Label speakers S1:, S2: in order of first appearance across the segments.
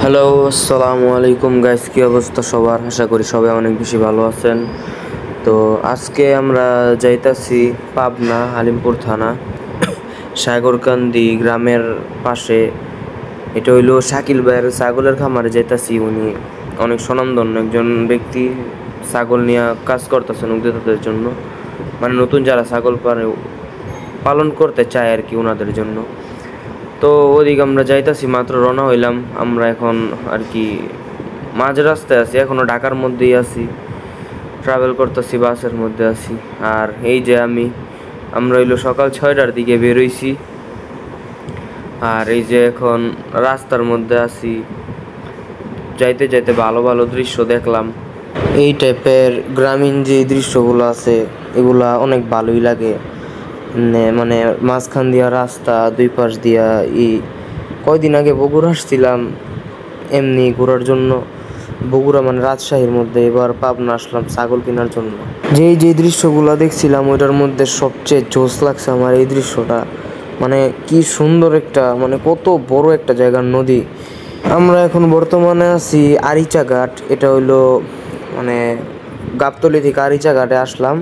S1: Hello, আসসালামু আলাইকুম guys. কি অবস্থা সবার? আশা করি সবাই অনেক বেশি ভালো আছেন। তো আজকে আমরা যাইতাছি পাবনা আলিমপুর থানা সাগরকান্দি গ্রামের পাশে। এটা হইলো শাকিল ভাইয়ের ছাগলের খামারে যাইতাছি। উনি অনেক স্বনামধন্য একজন ব্যক্তি, ছাগল নিয়ে কাজ করতেছেন উদ্যোক্তাদের জন্য, মানে নতুন যারা ছাগল পালন করতে চায় আর কি, ওনাদের জন্য। তো ওদিকে আমরা যাইতাছি, মাত্র রওনা হইলাম। আমরা এখন আর কি মাঝ রাস্তায় আছি, এখনো ঢাকার মধ্যেই আছি, ট্রাভেল করতেছি, বাসের মধ্যে আছি। আর এই যে আমরা হইলো সকাল 6টার দিকে বেরোইছি, আর এই যে এখন রাস্তার মধ্যে আছি। যাইতে যাইতে ভালো ভালো দৃশ্য দেখলাম। এই টাইপের গ্রামীণ যে দৃশ্যগুলো আছে এগুলা অনেক ভালোই লাগে। মানে মাঝখান দিয়া রাস্তা, দুই পাশ দিয়া কয়দিন আগে বগুড়া আসছিলাম এমনি ঘোরার জন্য। বগুড়া মানে রাজশাহীর মধ্যে, এবার পাবনা আসলাম ছাগল কেনার জন্য। যে দৃশ্যগুলো দেখছিলাম ওইটার মধ্যে সবচেয়ে জোশ লাগছে আমার এই দৃশ্যটা। মানে কি সুন্দর একটা, মানে কত বড় একটা জায়গার নদী। আমরা এখন বর্তমানে আছি আরিচা ঘাট। এটা হইলো মানে গাবতলী থেকে আরিচা ঘাটে আসলাম।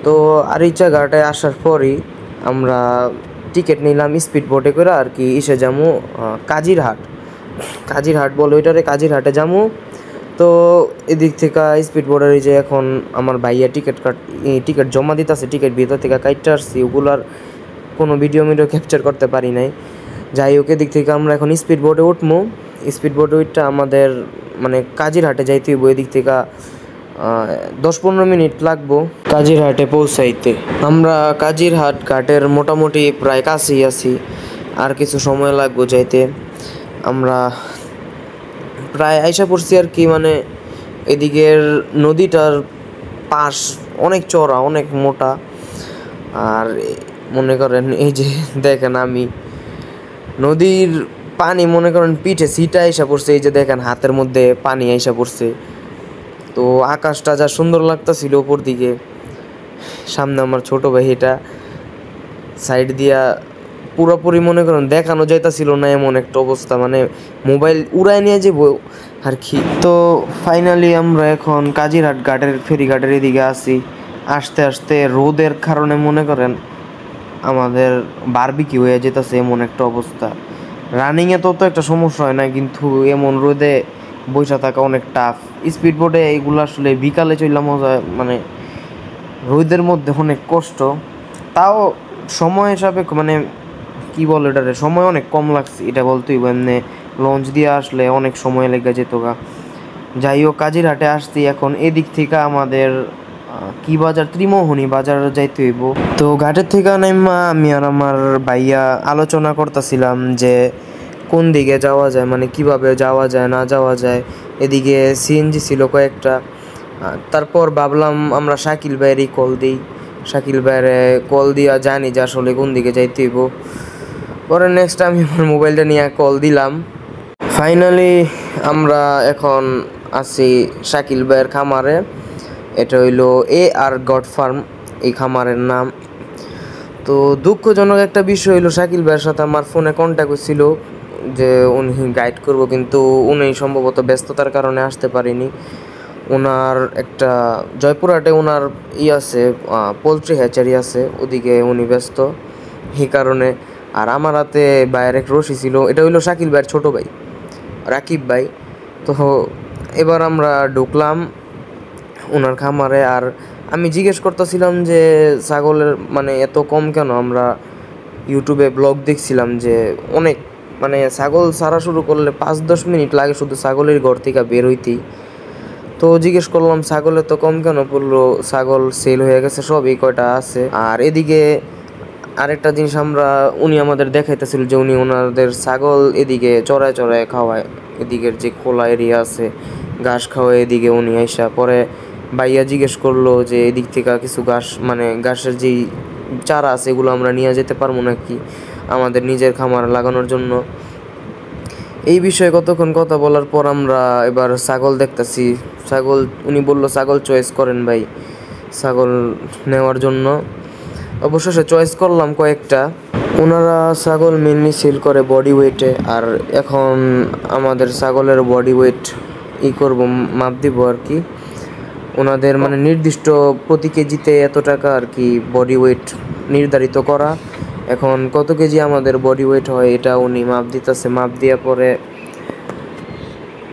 S1: তো আরিচা ঘাটে আসার পরই আমরা টিকিট নিলাম স্পিড বোটে করে আর কি, যাবো কাজিরহাট বলে ওইটারে, কাজিরহাটে যাবো। তো এদিক থেকে স্পিড বোটের যে এখন আমার ভাইয়া টিকিট জমা দিতেছে, টিকিট ভিতর থেকে কাটতে আসছি, ওগুলার কোনো ভিডিও ক্যাপচার করতে পারি নাই। যাই হোক, এদিক থেকে আমরা এখন স্পিড বোটে উঠবো। স্পিড বোটে উঠটা আমাদের মানে কাজিরহাটে যাইতে হইব। এদিক থেকে 10-15 মিনিট লাগবো কাজিরহাটে পৌঁছাইতে। আমরা কাজিরহাট ঘাটের মোটামুটি প্রায় কাছেই আছি, আর কিছু সময় লাগবো যাইতে। আমরা প্রায় আইসা পড়ছি আর কি। মানে এদিকের নদীটার পাশ অনেক চওড়া, অনেক মোটা। আর মনে করেন এই যে দেখেন, আমি নদীর পানি মনে করেন পিঠে সিটা আইসা পড়ছে। এই যে দেখেন হাতের মধ্যে পানি আইসা পড়ছে। তো আকাশটা যা সুন্দর লাগতাছিল উপর দিকে। সামনে আমার ছোট ভাই, এটা সাইড দিয়া পুরোপুরি মনে করেন দেখানো যাইতাছিল না, এমন একটা অবস্থা, মানে মোবাইল উড়ায় নিয়ে যাবো আর কি। তো ফাইনালি আমরা এখন কাজিরহাট ফেরিঘাটের এদিকে আছি। আস্তে আস্তে রোদের কারণে মনে করেন আমাদের বারবিকিউ হয়ে যেতেছে, এমন একটা অবস্থা। রানিংয়ে তো একটা সমস্যা হয় না, কিন্তু এমন রোদে বসে থাকা অনেক টাফ। স্পিড বোটে এইগুলো আসলে বিকালে চললাম মজা, মানে রোদের মধ্যে অনেক কষ্ট। তাও সময় সাপেক্ষ, মানে কি বলে এটারে, সময় অনেক কম লাগছে এটা বলতেই। এমনি লঞ্চ দিয়ে আসলে অনেক সময় লেগে যেত গা। যাই হোক, কাজিরহাটে আসছি এখন। এদিক থেকে আমাদের কি বাজার, ত্রিমোহনী বাজার যাইতে হইব। তো ঘাটের থেকে নাইমা আমি আর আমার ভাইয়া আলোচনা করতেছিলাম যে কোন দিকে যাওয়া যায়, মানে কিভাবে যাওয়া যায় না যাওয়া যায়। এদিকে সিএনজি ছিল কয়েকটা। তারপর ভাবলাম আমরা শাকিল ভাইয়েরই কল দিই। শাকিল ভাইয়ের কল দিয়া জানি যে আসলে কোন দিকে যাইতে হইব। পরে নেক্সট আমি আমার মোবাইলটা নিয়ে কল দিলাম। ফাইনালি আমরা এখন আছি শাকিল ভাইয়ের খামারে। এটা হইলো আর গড ফার্ম, এই খামারের নাম। তো দুঃখজনক একটা বিষয় হইলো, শাকিল ভাইয়ের সাথে আমার ফোনে কন্ট্যাক্ট হয়েছিল যে উনি গাইড করব, কিন্তু উনি সম্ভবত ব্যস্ততার কারণে আসতে পারিনি। ওনার একটা জয়পুরহাটে ওনার আছে, পোলট্রি হ্যাচারি আছে, ওদিকে উনি ব্যস্ত এই কারণে। আর আমার হাতে ভাইয়ের এক রশি ছিল, এটা হইলো শাকিল ভাইয়ের ছোটো ভাই রাকিব ভাই। তো এবার আমরা ঢুকলাম ওনার খামারে। আর আমি জিজ্ঞেস করতেছিলাম যে ছাগলের মানে এত কম কেন। আমরা ইউটিউবে ব্লগ দেখছিলাম যে অনেক, মানে ছাগল ছাড়া শুরু করলে 5-10 মিনিট লাগে শুধু ছাগলের ঘর থেকে বের হইতেই। তো জিজ্ঞেস করলাম ছাগলের তো কম কেন, বললো ছাগল সেল হয়ে গেছে সব, এই কয়টা আছে। আর এদিকে আরেকটা জিনিস উনি আমাদের দেখাইতেছিল যে উনি ওনাদের ছাগল এদিকে চড়ায় চড়ায় খাওয়ায়। এদিকের যে খোলা এরিয়া আছে ঘাস খাওয়ায়, এদিকে উনি আইসা পরে ভাইয়া জিজ্ঞেস করলো যে এদিক থেকে কিছু ঘাস, মানে ঘাসের যেই চারা আছে এগুলো আমরা নিয়ে যেতে পারবো নাকি আমাদের নিজের খামার লাগানোর জন্য। এই বিষয়ে কতক্ষণ কথা বলার পর আমরা এবার ছাগল দেখতেছি। উনি বললো ছাগল চয়েস করেন ভাই, ছাগল নেওয়ার জন্য। অবশেষে চয়েস করলাম কয়েকটা। ওনারা ছাগল মেনলি সেল করে বডি ওয়েটে, আর এখন আমাদের ছাগলের বডি ওয়েট করব, মাপ দিব আর কি। ওনাদের মানে নির্দিষ্ট প্রতি কেজিতে এত টাকা আর কি বডি ওয়েট নির্ধারিত করা। এখন কত কেজি আমাদের বডি ওয়েট হয় এটা উনি মাপ দিতেছে, মাপ দেওয়ার পরে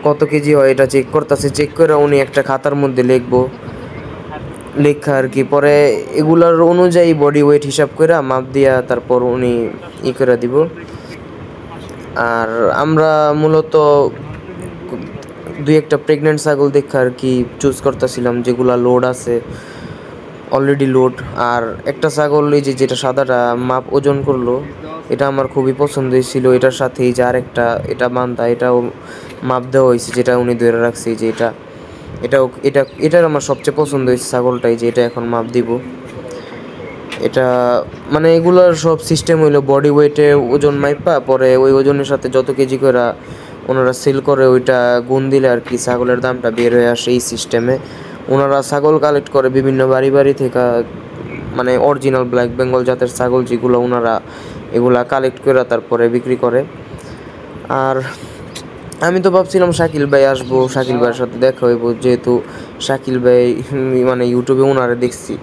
S1: কত কেজি হয় এটা চেক করতেছে, চেক করে উনি একটা খাতার মধ্যে লিখবো, লেখা আর কি। পরে এগুলার অনুযায়ী বডি ওয়েট হিসাব করে মাপ দিয়া তারপর উনি করে দিব। আর আমরা মূলত দুই একটা প্রেগনেন্ট ছাগল দেখে আর কি চুজ করতেছিলাম, যেগুলা লোড আছে, অলরেডি লোড। আর একটা ছাগল এই যেটা সাদাটা মাপ ওজন করলো, এটা আমার খুবই পছন্দ হয়েছিল। এটার সাথে এই যে আরেকটা এটা বান্ধা, এটাও মাপ দেওয়া হয়েছে, যেটা উনি ধরে রাখছে যে এটার আমার সবচেয়ে পছন্দ হয়েছে ছাগলটাই, যে এটা এখন মাপ দিব। এটা মানে এগুলোর সব সিস্টেম হইলো বডি ওয়েটে ওজন মাইপা, পরে ওই ওজনের সাথে যত কেজি করে ওনারা সেল করে ওইটা গুণ দিলে আর কি ছাগলের দামটা বের হয়ে আসে। এই সিস্টেমে ওনারা ছাগল কালেক্ট করে বিভিন্ন বাড়ি থেকে, মানে অরিজিনাল ব্ল্যাক বেঙ্গল জাতের ছাগল যেগুলো ওনারা এগুলা কালেক্ট করে তারপরে বিক্রি করে। আর আমি তো ভাবছিলাম শাকিল ভাই আসবো, শাকিল ভাইয়ের সাথে দেখা হইব, যেহেতু শাকিল ভাই মানে ইউটিউবে ওনারা দেখছি।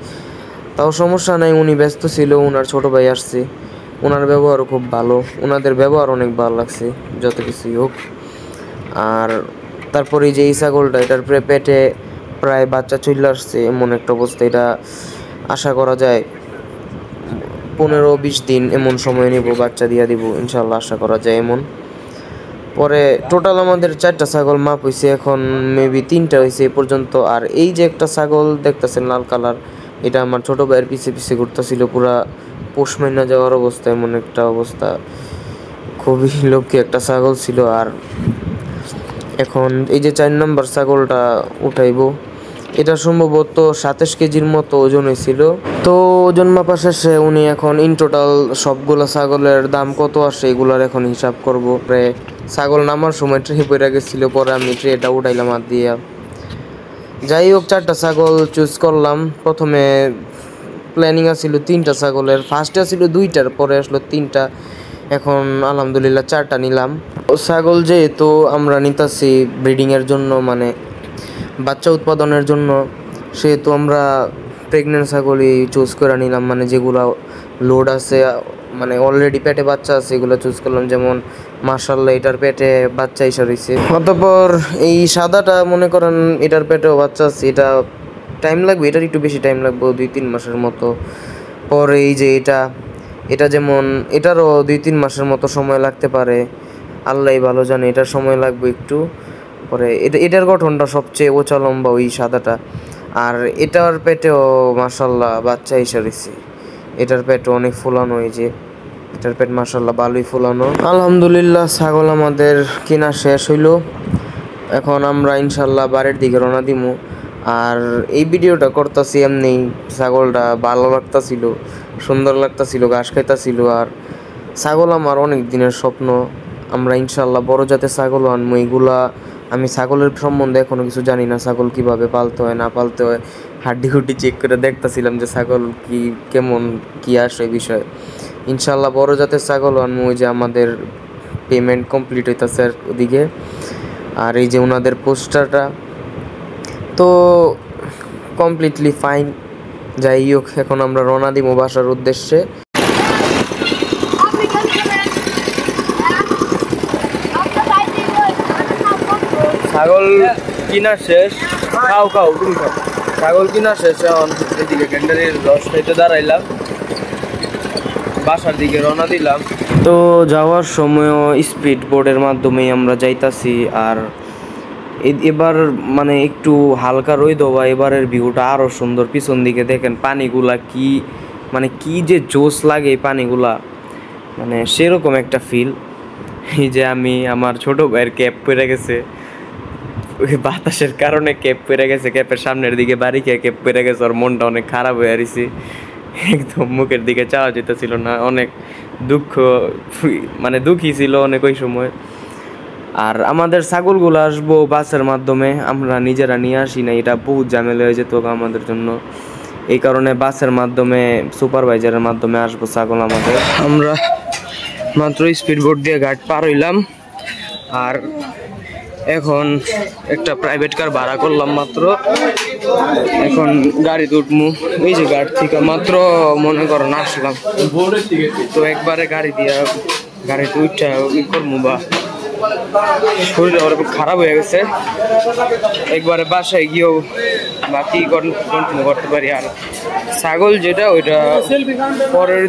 S1: তাও সমস্যা নাই, উনি ব্যস্ত ছিল, ওনার ছোট ভাই আসছে, ওনার ব্যবহারও খুব ভালো, ওনাদের ব্যবহার অনেক ভালো লাগছে যত কিছুই হোক। আর তারপরে যে এই ছাগলটা, এটার পেটে প্রায় বাচ্চা চলে আসছে এমন একটা অবস্থা। এটা আশা করা যায় 15-20 দিন এমন সময় নেব, বাচ্চা দিয়া দিব ইনশাল্লাহ, আশা করা যায় এমন। পরে টোটাল আমাদের 4টা ছাগল মাপ হয়েছে, এখন মেবি 3টা হয়েছে এ পর্যন্ত। আর এই যে একটা ছাগল দেখতেছেন লাল কালার, এটা আমার ছোট ভাইয়ের পিছে পিছে ঘুরতেছিল, পুরা পোষ মাইনা যাওয়ার অবস্থা, এমন একটা অবস্থা, খুবই লক্ষ্মী একটা ছাগল ছিল। আর এখন এই যে 4 নম্বর ছাগলটা উঠাইবো, এটা সম্ভবত 27 কেজির মতো ওজন হয়েছিল। তো ওজন মাপা শেষে উনি এখন ইন টোটাল সবগুলো ছাগলের দাম কত আসে এগুলোর এখন হিসাব করব। প্রায় ছাগল নামার সময় ট্রে পড়ে গেছিলো, পরে আমি ট্রেটা উঠাইলাম হাত দিয়ে। যাই হোক 4টা ছাগল চুজ করলাম। প্রথমে প্ল্যানিং আছিল 3টা ছাগলের, ফার্স্টে ছিল 2টার, পরে আসলো 3টা, এখন আলহামদুলিল্লাহ 4টা নিলাম। ছাগল যেহেতু আমরা নিতেছি ব্রিডিংয়ের জন্য, মানে বাচ্চা উৎপাদনের জন্য, সেহেতু আমরা প্রেগনেন্ট ছাগলই চুজ করে নিলাম, মানে যেগুলো লোড আছে, মানে অলরেডি পেটে বাচ্চা আছে এগুলো চুজ করলাম। যেমন মাশাআল্লাহ এটার পেটে বাচ্চা এসে রয়েছে। অতঃপর এই সাদাটা মনে করেন এটার পেটেও বাচ্চা আছে, এটা টাইম লাগবে, এটার একটু বেশি টাইম লাগবে, 2-3 মাসের মতো। পরে এই যে এটা যেমন এটারও 2-3 মাসের মতো সময় লাগতে পারে, আল্লাহই ভালো জানে, এটার সময় লাগবে একটু। পরে এটার গঠনটা সবচেয়ে ওচা লম্বা ওই সাদাটা। আর এটার পেটেও মাশাআল্লাহ বাচ্চা এসে রয়েছে, এটার পেটও অনেক ফুলানো, এই যে এটার পেট মাশাআল্লাহ ভালোই ফুলানো। আলহামদুলিল্লাহ ছাগল আমাদের কেনা শেষ হইলো, এখন আমরা ইনশাল্লাহ বাড়ির দিকে রওনা দিমু। আর এই ভিডিওটা করতেছি এমনি, ছাগলটা ভালো লাগতাছিল, সুন্দর লাগতাছিল, ঘাস খাইতাছিল। আর ছাগল আমার অনেক দিনের স্বপ্ন, আমরা ইনশাল্লাহ বড় জাতের ছাগলও আনবো। এইগুলা আমি ছাগলের সম্বন্ধে এখনো কিছু জানি না, ছাগল কিভাবে পালতে হয় না পালতে হয়, হাড্ডি হুড্ডি চেক করে দেখতেছিলাম যে ছাগল কি কেমন কি আসে বিষয়। ইনশাল্লাহ বড় জাতের ছাগলও আনবো। ওই যে আমাদের পেমেন্ট কমপ্লিট হইতেছে ওদিকে, আর এই যে ওনাদের পোস্টারটা তো কমপ্লিটলি ফাইন। যাই হোক এখন আমরা রওনা দিব বাসার উদ্দেশ্যে। ছাগল কিনা শেষ, খাও তুমি খাও। ছাগল কিনা শেষ, এখন এদিকে ক্যান্ডারির রস খাইতে দাঁড়াইলাম, বাসার দিকে রওনা দিলাম। তো যাওয়ার সময়ও স্পিড বোর্ডের মাধ্যমেই আমরা যাইতাছি। আর এবার মানে একটু হালকা রোদ হওয়া, এবারের ভিউটা আরও সুন্দর। পিছন দিকে দেখেন পানিগুলা কি, মানে কি যে জোস লাগে এই পানিগুলা, মানে সেরকম একটা ফিল। এই যে আমার ছোট ভাইয়ের ক্যাপ পরে গেছে, ওই বাতাসের কারণে ক্যাপ পরে গেছে, ক্যাপের সামনের দিকে বাড়ি খেয়ে ক্যাপ পরে গেছে, ওর মনটা অনেক খারাপ হয়ে আসছে, একদম মুখের দিকে চাওয়া যেতেছিল না, অনেক দুঃখ, মানে দুঃখী ছিল অনেক ওই সময়। আর আমাদের ছাগলগুলো আসবো বাসের মাধ্যমে, আমরা নিজেরা নিয়ে আসি না, এটা বহুত ঝামেলা হয়ে যেত আমাদের জন্য। এই কারণে বাসের মাধ্যমে সুপারভাইজারের মাধ্যমে আসবো ছাগল আমাদের। আমরা মাত্র স্পিড বোট দিয়ে ঘাট পার হইলাম, আর এখন একটা প্রাইভেট কার ভাড়া করলাম মাত্র। এখন গাড়িতে উঠবো। এই যে ঘাট থেকে মাত্র মনে করো না আসলাম, তো একবারে গাড়িতে উঠে ই করবো, বা শরীর ওরকম খারাপ হয়ে গেছে, একবারে বাসায় গিয়েও বাকি কন্টিনিউ করতে পারি। আর ছাগল যেটা ওইটা পরের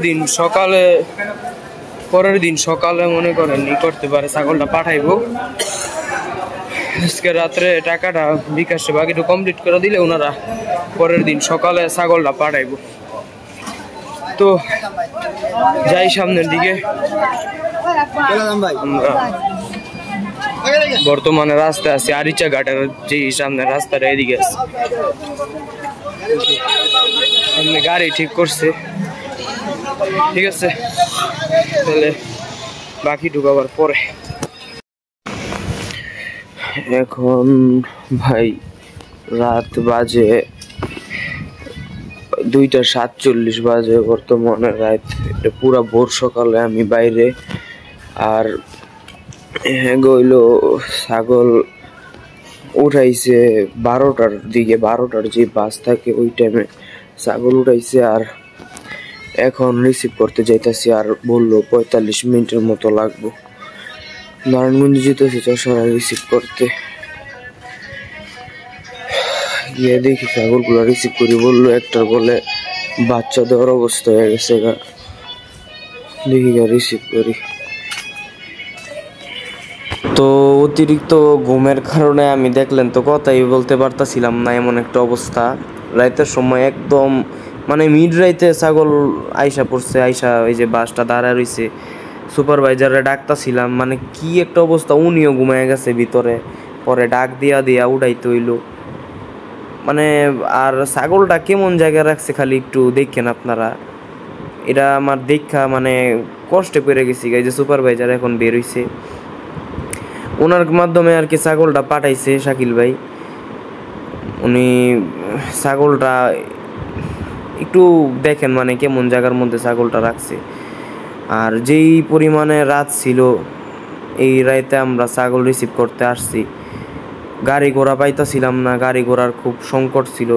S1: দিন সকালে মনে করেন ই করতে পারে, ছাগলটা পাঠাইবো। আজকে রাত্রে টাকাটা বিকাশে বাকিটা কমপ্লিট করে দিলে ওনারা পরের দিন সকালে ছাগলটা পাঠাইবো। তো যাই সামনের দিকে। আমরা বর্তমানে রাস্তায় আছি আরিচা ঘাটের, যে সামনে রাস্তাটা এদিকে আছে, সামনে গাড়ি ঠিক করছে। ঠিক আছে, তাহলে বাকি ঢুকাবার পরে। এখন ভাই রাত বাজে 2:47 বাজে বর্তমানে রাত, পুরা ভোর সকালে আমি বাইরে। আর গইল ছাগল উঠাইছে 12টার দিকে, 12টার যে বাস থাকে ওই টাইমে ছাগল উঠাইছে। আর এখন রিসিভ করতে যাইতেছি, আর বললো 45 মিনিটের মতো লাগবো। নারায়ণগঞ্জ যেতেছি চশোরা রিসিভ করতে, গিয়ে দেখি ছাগলগুলো রিসিভ করি। বললো একটার বলে বাচ্চা দেওয়ার অবস্থা হয়ে গেছে, দেখি রিসিভ করি। তো অতিরিক্ত ঘুমের কারণে আমি দেখলেন তো কথাই বলতে পারতাছিলাম না, এমন একটা অবস্থা। রাতের সময় একদম মানে মিড রাইতে ছাগল আইসা পড়ছে, আইসা ওই যে বাসটা দাঁড়ায় রয়েছে, সুপারভাইজারে ডাকতাছিলাম, মানে কি একটা অবস্থা। উনিও ঘুমায় গেছে ভিতরে, পরে ডাক দিয়া উঠাইতে হইলো। মানে আর ছাগলটা কেমন জায়গায় রাখছে খালি একটু দেখেন আপনারা। এটা আমার দেখা মানে কষ্টে পড়ে গেছি। এই যে সুপারভাইজার এখন বের হইছে, ওনার মাধ্যমে আর কি ছাগলটা পাঠাইছে শাকিল ভাই। উনি ছাগলটা একটু দেখেন মানে কেমন জায়গার মধ্যে ছাগলটা রাখছে। আর যেই পরিমাণে রাত ছিল, এই রাতে আমরা ছাগল রিসিভ করতে আসছি, গাড়ি ঘোড়া পাইতাছিলাম না, গাড়ি ঘোড়ার খুব সংকট ছিল,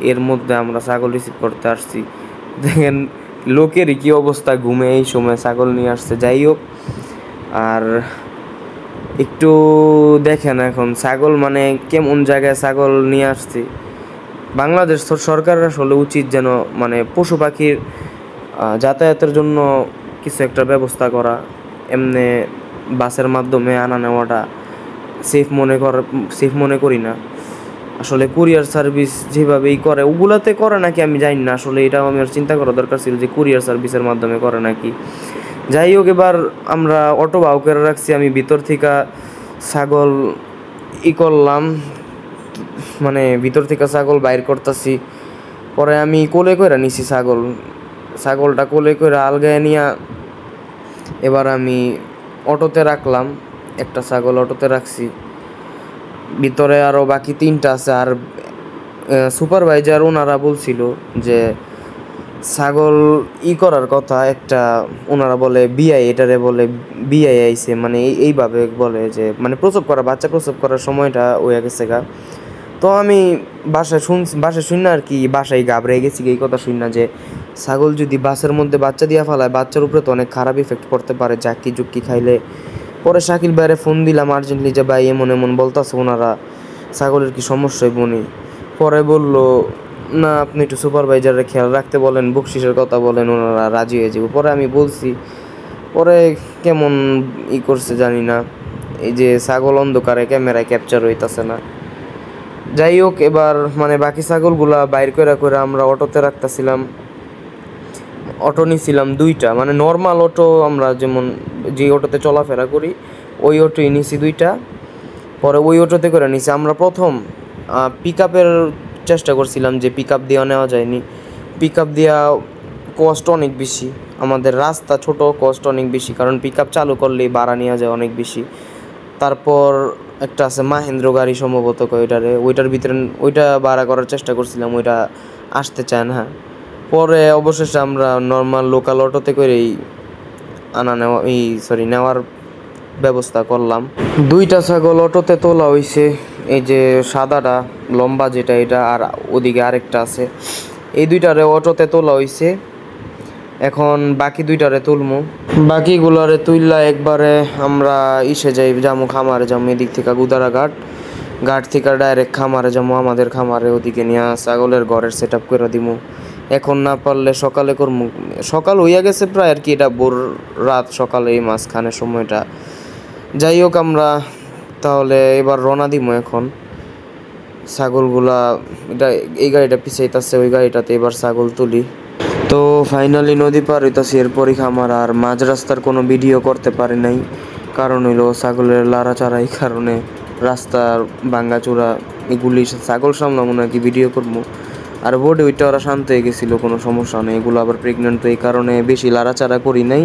S1: এর মধ্যে আমরা ছাগল রিসিভ করতে আসছি। দেখেন লোকেরই কি অবস্থা, ঘুমে এই সময় ছাগল নিয়ে আসছে। যাই হোক, আর একটু দেখেন এখন ছাগল মানে কেমন জায়গায় ছাগল নিয়ে আসছে। বাংলাদেশ সরকারের আসলে উচিত যেন মানে পশু পাখির যাতায়াতের জন্য কিছু একটা ব্যবস্থা করা। এমনি বাসের মাধ্যমে আনা নেওয়াটা সেফ মনে করি না। আসলে কুরিয়ার সার্ভিস যেভাবেই করে ওগুলাতে করে নাকি আমি জানি না, আসলে এটাও আমার চিন্তা করা দরকার ছিল যে কুরিয়ার সার্ভিসের মাধ্যমে করে নাকি। যাই হোক, এবার আমরা অটো বাউ করে রাখছি, আমি ভিতর থেকে ছাগল করলাম, মানে ভিতর থেকে ছাগল বাইর করতেছি। পরে আমি কোলে করে নিছি ছাগলটা কোলে করে আলগায় নিয়ে এবার আমি অটোতে রাখলাম। একটা ছাগল অটোতে রাখছি, ভিতরে আরও বাকি 3টা আছে। আর সুপারভাইজার ওনারা বলছিল যে ছাগল করার কথা একটা, ওনারা বলে বিআই, এটারে বলে বিআই আইছে, মানে এইভাবে বলে যে মানে বাচ্চা প্রসব করার সময়টা হয়ে গেছে গা। তো আমি বাসায় শুনি না আর কি, বাসায় ঘাবড়ে গেছি এই কথা শুনি না যে ছাগল যদি বাসের মধ্যে বাচ্চা দিয়া ফেলায়, বাচ্চার উপরে তো অনেক খারাপ ইফেক্ট পড়তে পারে জাক্কি জুক্কি খাইলে। পরে শাকিল ভাইয়ের ফোন দিলাম আর্জেন্টলি যে ভাই এমন বলতেছে ওনারা, ছাগলের কি সমস্যা বনি। পরে বলল না, আপনি একটু সুপারভাইজারের খেয়াল রাখতে বলেন, বকশিসের কথা বলেন, ওনারা রাজি হয়ে যাবে। পরে আমি বলছি, পরে কেমন করছে জানি না, এই যে ছাগল অন্ধকারে ক্যামেরায় ক্যাপচার হইতাছে না। যাই হোক, এবার মানে বাকি ছাগলগুলা বাইর করে আমরা অটোতে রাখতেছিলাম। অটো নিছিলাম 2টা, মানে নর্মাল অটো, আমরা যেমন যে অটোতে চলাফেরা করি ওই অটোই নিছি 2টা। পরে ওই অটোতে করে নিছি। আমরা প্রথম পিক আপের চেষ্টা করছিলাম, যে পিক আপ দেওয়া নেওয়া যায়নি। পিক আপ দেওয়া কষ্ট অনেক বেশি, আমাদের রাস্তা ছোট, কষ্ট অনেক বেশি, কারণ পিক আপ চালু করলেই ভাড়া নেওয়া যায় অনেক বেশি। তারপর একটা আছে মাহেন্দ্র গাড়ি সম্ভবত ওইটার ভিতরে, ওইটা ভাড়া করার চেষ্টা করছিলাম, ওইটা আসতে চায় না। পরে অবশেষে আমরা নর্মাল লোকাল অটোতে করেই নেওয়ার ব্যবস্থা করলাম। 2টা ছাগল অটোতে তোলা হয়েছে, এই যে সাদাটা লম্বা যেটা এটা, আর ওদিকে আরেকটা আছে, এই 2টারে অটোতে তোলা হয়েছে। এখন বাকি 2টারে তুলমু, বাকিগুলারে তুললা একবারে আমরা যামু খামারে যামু, এদিক থেকে গুদারা ঘাট থেকে ডাইরেক্ট খামারে যাবো, আমাদের খামারে ওদিকে নিয়ে ছাগলের ঘরের সেট আপ করে দিমু। এখন না পারলে সকালে করমু, সকাল হইয়া গেছে প্রায় আর কি, এটা ভোর রাত সকালে এই মাঝখানের সময়টা। যাই হোক, আমরা তাহলে এবার রওনা দিমু। এখন ছাগলগুলা এই গাড়িটা পিছাইতেছে, ওই গাড়িটাতে এবার ছাগল তুলি। তো ফাইনালি নদী পার হইতাছি, এরপরই খামার। আর মাঝ রাস্তার কোনো ভিডিও করতে পারি নাই, কারণ হইলো ছাগলের লাড়াচাড়া, এই কারণে রাস্তার ভাঙ্গাচোরা এগুলি ছাগল সামলামো নাকি ভিডিও করবো। আর বোর্ডে ওইটা ওরা শান্ত হয়ে গেছিলো, কোনো সমস্যা নেই। এগুলো আবার প্রেগনেন্ট, তো এই কারণে বেশি লাড়াচাড়া করি নাই।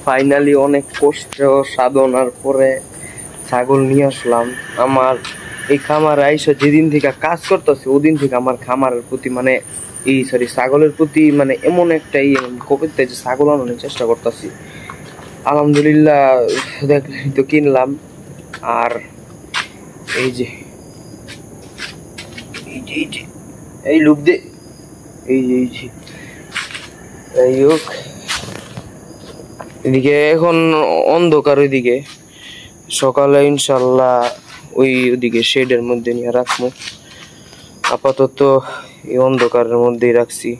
S1: ফাইনালি অনেক কষ্ট সাধনার পরে ছাগল নিয়ে আসলাম। আমার এই খামার আইসা যেদিন থেকে কাজ করতেছে, ওদিন থেকে আমার খামারের প্রতি ছাগলের প্রতি এমন একটা কবিতা যে ছাগল আনানোর চেষ্টা করতেছি। আলহামদুলিল্লাহ, দেখলেন তো কিনলাম। আর এই যে এই লুক দে, এই হোক, এদিকে এখন অন্ধকার, ওইদিকে সকালে ইনশাল্লাহ ওইদিকে শেডের মধ্যে নিয়ে রাখবো। আপাতত এই অন্ধকারের মধ্যেই রাখছি।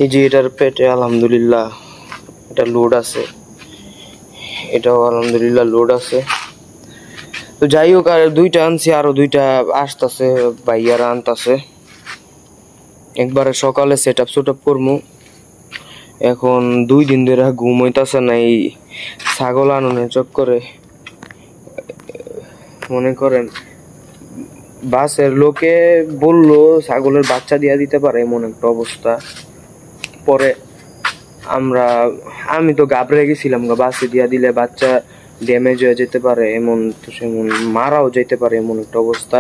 S1: এই যে এটার পেটে আলহামদুলিল্লাহ এটা লোড আছে, এটাও আলহামদুলিল্লাহ লোড আছে। তো যাই হোক, আর 2টা আনছি, আরো 2টা আসতেছে, ভাইয়ারা আনতেছে। একবারে সকালে সেট আপ করবো। এখন 2 দিন ধরে ঘুম হইতাছে না, এই ছাগল আননের চক্করে। মনে করেন বাসের লোকে বললো ছাগলের বাচ্চা দিয়া দিতে পারে, এমন একটা অবস্থা। পরে আমি তো ঘাবড়ে গেছিলাম, বাসে দিয়া দিলে বাচ্চা ড্যামেজ হয়ে যেতে পারে, এমন তো সেমন মারাও যেতে পারে, এমন একটা অবস্থা।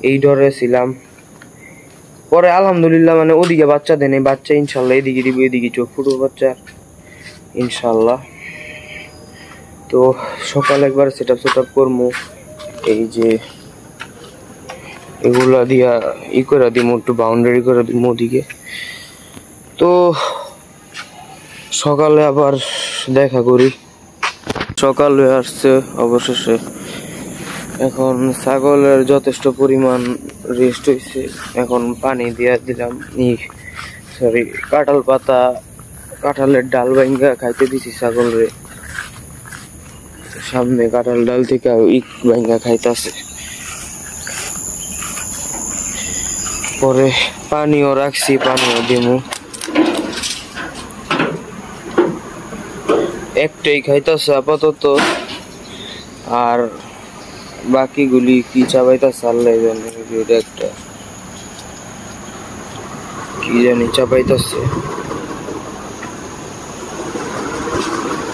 S1: এই ডরে ছিলাম। পরে আলহামদুলিল্লাহ ওদিকে বাচ্চা দেন, বাচ্চা ইনশাল্লাহ এদিকে দিব, এদিকে চোখ ফুটুর বাচ্চা ইনশাল্লাহ। তো সকালে একবার সেট আপ করবো। এই যে এগুলা দিয়া করে দিব, একটু বাউন্ডারি করে দিব ওদিকে। তো সকালে আবার দেখা করি। সকাল হয়ে আসছে অবশেষে। এখন ছাগলের যথেষ্ট পরিমাণ রেস্ট হয়েছে। এখন পানি দিয়া দিলাম, কাঁঠাল পাতা, কাঁঠালের ডাল ভাঙ্গা খাইতে দিছি ছাগলরে। সামনে কাঁঠাল ডাল থেকে ভাঙ্গা খাইতেছে। পরে পানিও রাখছি, পানিও দিমু। একটাই খাইতেছে আপাতত, আর বাকিগুলি কি চাবাইতেছে আল্লাহ জানে। একটা কি জানি চাবাইতেছে,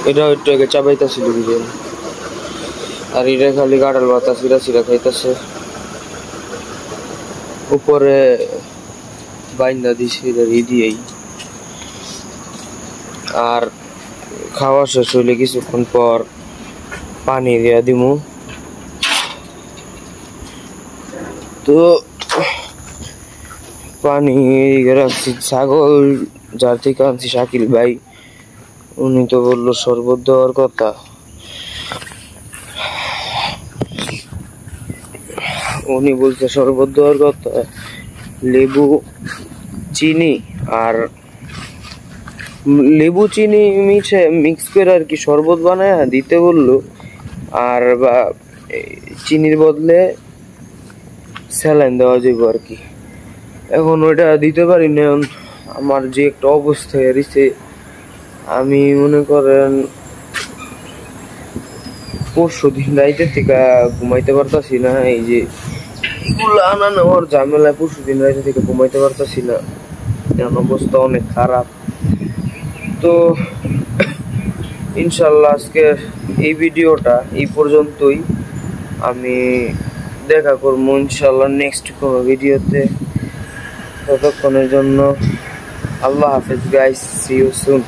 S1: এটাও একটু আগে চাবাইতেছিল কি জানি। আর এটা খালি কাঁঠাল পাতা চিরা খাইতেছে। উপরে বাইন্দা দিছি দিয়েই। আর খাওয়া শেষ হইলে কিছুক্ষণ পর পানি দিয়া দিমু। তো পানি রাখছি। ছাগল যার থেকে আনছি শাকিল ভাই, উনি তো বললো শরবত দেওয়ার কথা। উনি বলছে শরবত দেওয়ার কথা, লেবু চিনি মিক্স করে আর কি শরবত বানায় দিতে বললো। আর বা চিনির বদলে স্যালাইন দেওয়া যাবে আর কি। এখন ওইটা দিতে পারি না, আমার যে একটা অবস্থা হয়েছে, আমি মনে করেন পরশু দিন রাইতে থেকে ঘুমাইতে পারতাছি না। এই যে এগুলো আনা নেওয়ার ঝামেলায় পরশু দিন রাইতে থেকে ঘুমাইতে পারতাছি না, অবস্থা অনেক খারাপ। তো ইনশাল্লাহ আজকে এই ভিডিওটা এই পর্যন্তই। আমি দেখা করবো ইনশাল্লাহ নেক্সট কোনো ভিডিওতে। ততক্ষণের জন্য আল্লাহ হাফেজ গাইস, সি ইউ সুন।